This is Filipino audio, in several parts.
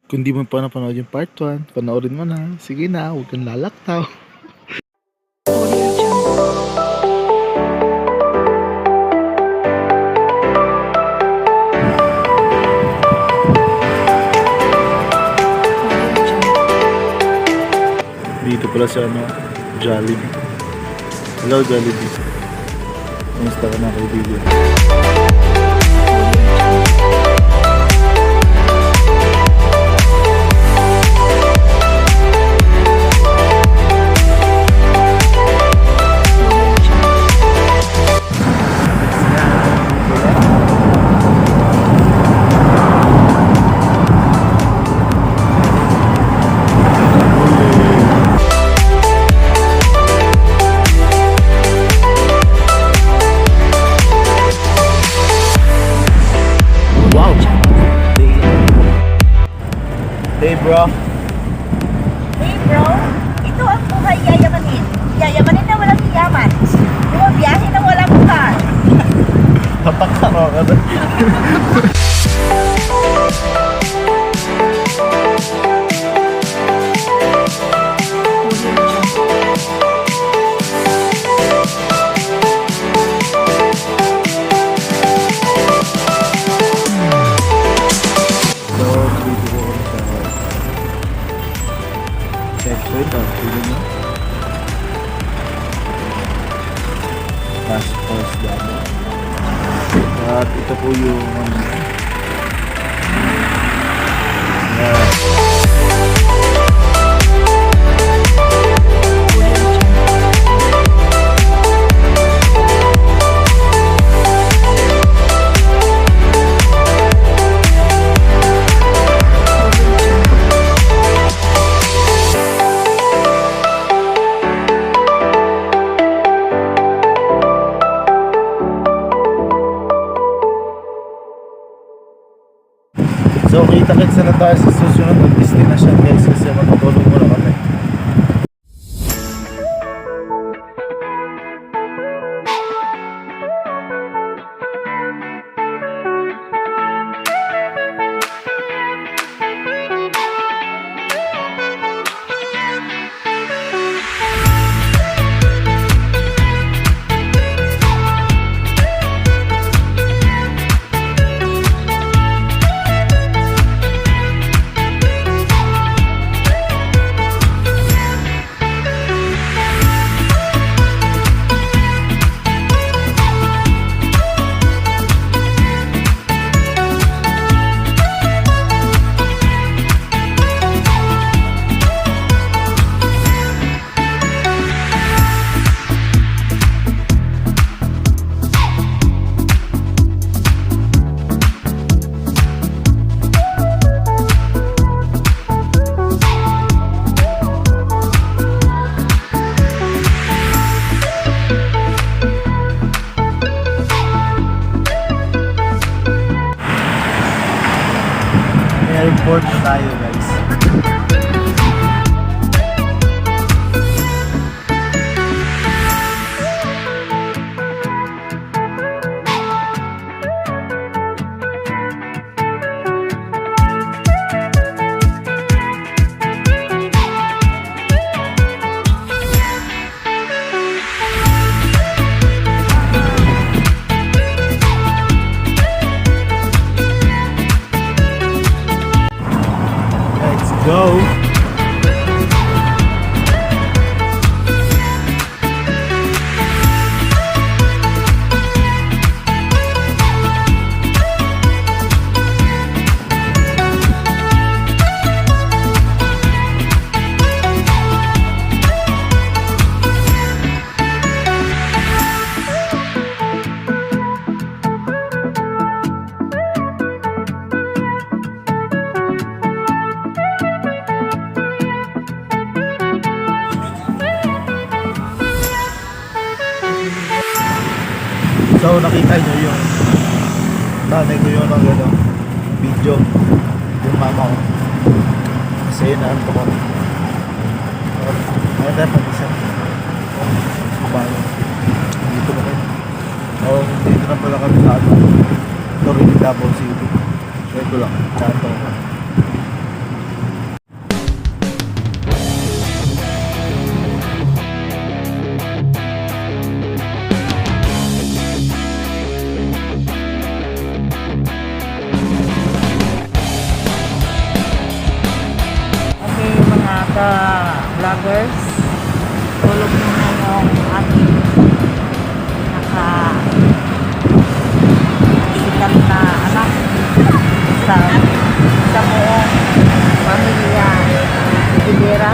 Kung di mo pa napanood yung part 1, panoorin mo na. Sige na, huwag kang lalaktaw. Dito pala sa Jollibee. Hello Jollibee. Kumusta ka na kaibigan? Hey bro. Hey bro, ito ang buhay yayamanin. Yayamanin na walang yaman. Bumabiyahe na walang car. Napakaro ka na. Checkpoint ang pili mo. Task force damo. At ito po yung so kita-kits na tayo sa susunod na destination guys kasi matutulog muna kami. Airport na tayo guys. Go! So nakita nyo yung nanay ko yung video yung mama ko kasi naanto ko ayun na pag-isa kumain dito na kayo dito na pala kami sa Torre Davao City so ito lang naanto ko the vloggers. Tulog muna yung ating naka sikat na anak sa buong pamilya Aguilera.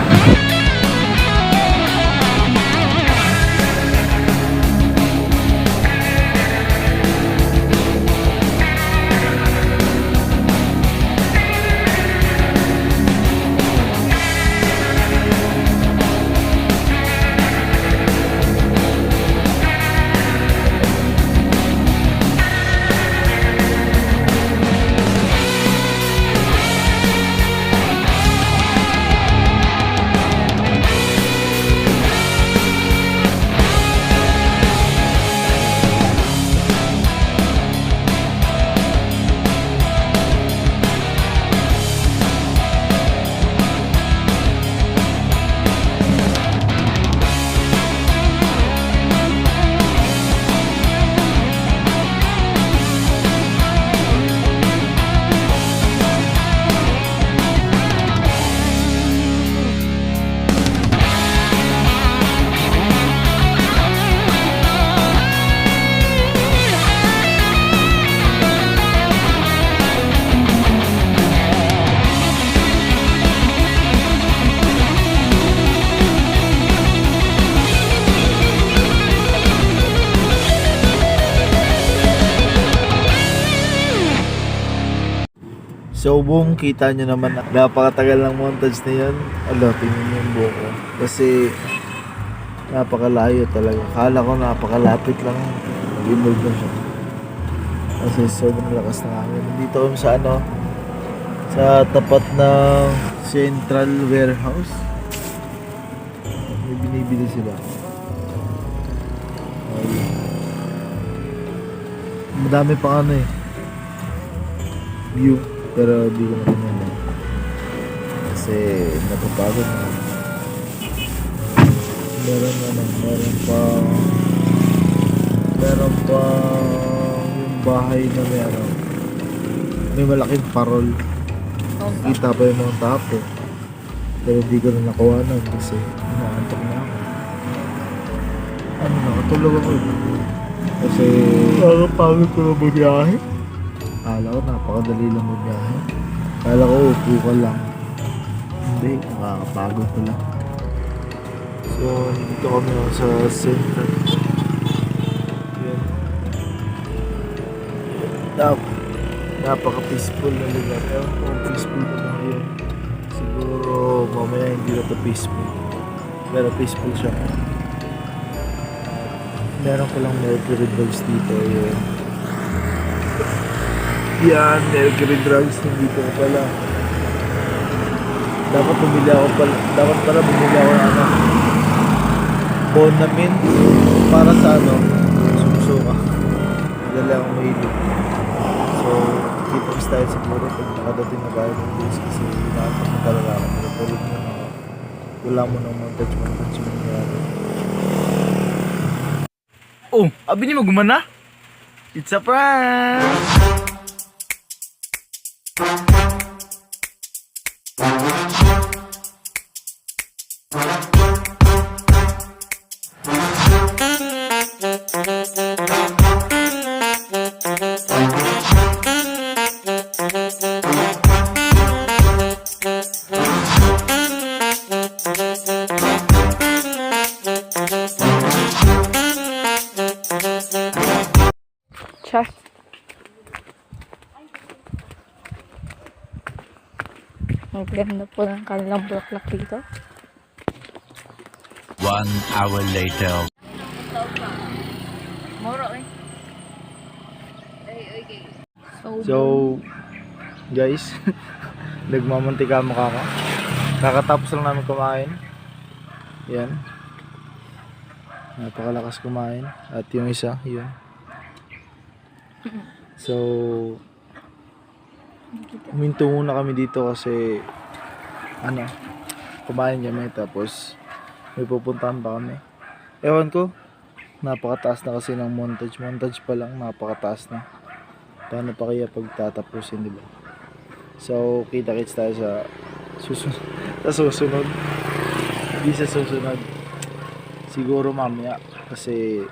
So buong kita nyo naman, napakatagal ng montage na yan. Ala, tingnan nyo yung buhok ko. Kasi napakalayo talaga. Kala ko napakalapit lang. Nag-involve na siya. Kasi sobrang lakas ng hangin. Dito kami sa sa tapat ng Central Warehouse. May binibili sila. Ay. Madami pa view. Pero di ko na ganyan kasi napapagod na. Meron pa yung bahay na may malaking parol. Kita pa yung mga tapo. Pero di ko na nakuhanan kasi inaantok na ako. Nakatulog ako kasi nakapagod ko na magbiyahe. Kala ko napakadali lang magbiyahe. Kala ko upo ka lang. Hindi, nakakapagod pala. So, dito kami sa center. Yan. Napaka-peaceful na lugar. Ewan ko kung peaceful na lang yun. Siguro mamaya hindi na ito peaceful. Pero peaceful siya. Meron ko lang Mercury Drugs dito. Yan, Mercury Drugs, hindi ko pala. Dapat bumili ako ng Bonamin para sa sumusuka. Dala akong mahilig. So, kita tayo siguro pag nakadating na tayo ng days kasi inaantok na talaga ako. Tulog mo na ako. Wala mo ng montage mangyari. Oh, abi ni mo gumana? It's a prank! Char. Ang ganda po ng kanilang bulaklak dito. 1 hour later. Moro eh. So, guys, nagmamantika mukha ka. Kakatapos lang namin kumain. Yan. Napakalakas kumain. At yung isa, yun. So, huminto muna kami dito kasi kumain kami tapos may pupuntahan pa kami. Ewan ko, napakataas na kasi ng montage pa lang, napakataas na. Paano pa kaya pagtatapusin, diba? So, kita-kits tayo sa Sa susunod. Hindi sa susunod. Siguro mamaya. Kasi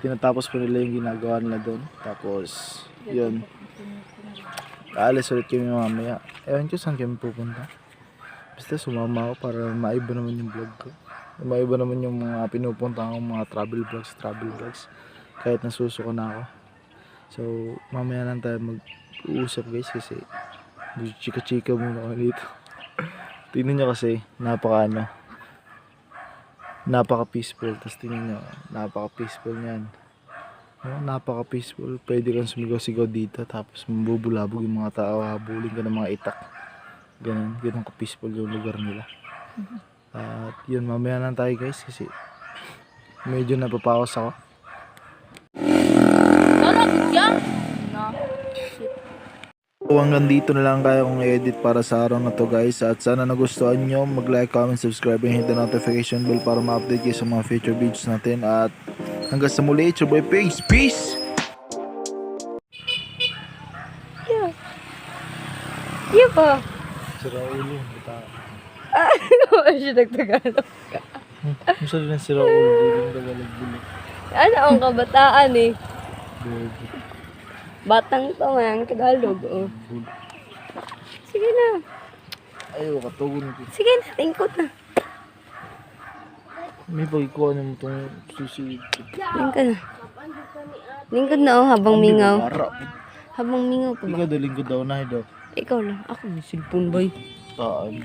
tinatapos pa nila yung ginagawa nila doon. Tapos, yun. Aalis ulit kami mamaya. Ewan ko saan kami pupunta. Basta sumama ako para maiba naman yung vlog ko. Maiba naman yung mga pinupunta kong mga travel vlogs. Kahit nasusuko na ako. So, mamaya lang tayo mag-uusap guys kasi chika-chika muna ako dito. Tingnan nyo kasi, napaka-peaceful. Tapos tingnan nyo, napaka-peaceful niyan. Napaka-peaceful. Pwede kang sumigaw-sigaw dito. Tapos mabubulabog yung mga tao. Habulin ka ng mga itak. Ganun ka-peaceful yung lugar nila. At yun, mamaya lang tayo guys. Kasi medyo napapawas ako. So hanggang dito na lang kaya kong edit para sa araw na to guys. At sana nagustuhan nyo, mag-like, comment, subscribe, and hit the notification bell para ma-update kayo sa mga future videos natin. At hanggang sa muli, it's your boy Pigs. Peace! Iya pa. Sira ulo, bata. Ano siya nagtagalog? Ang sarili ng sira ulo, hindi Tagalog-bulo. Ano ang kabataan eh? Batang to man, Tagalog. Oh. Sige na. Ayaw, katugon ko. Sige na, tingkot na. May pagkuha naman itong susi. Lingkod na. Lingkod na oh, habang mingaw. Habang mingaw pa ba? Ikaw daling ko daw na daw. Ikaw lang. Ako may cellphone boy. Taan.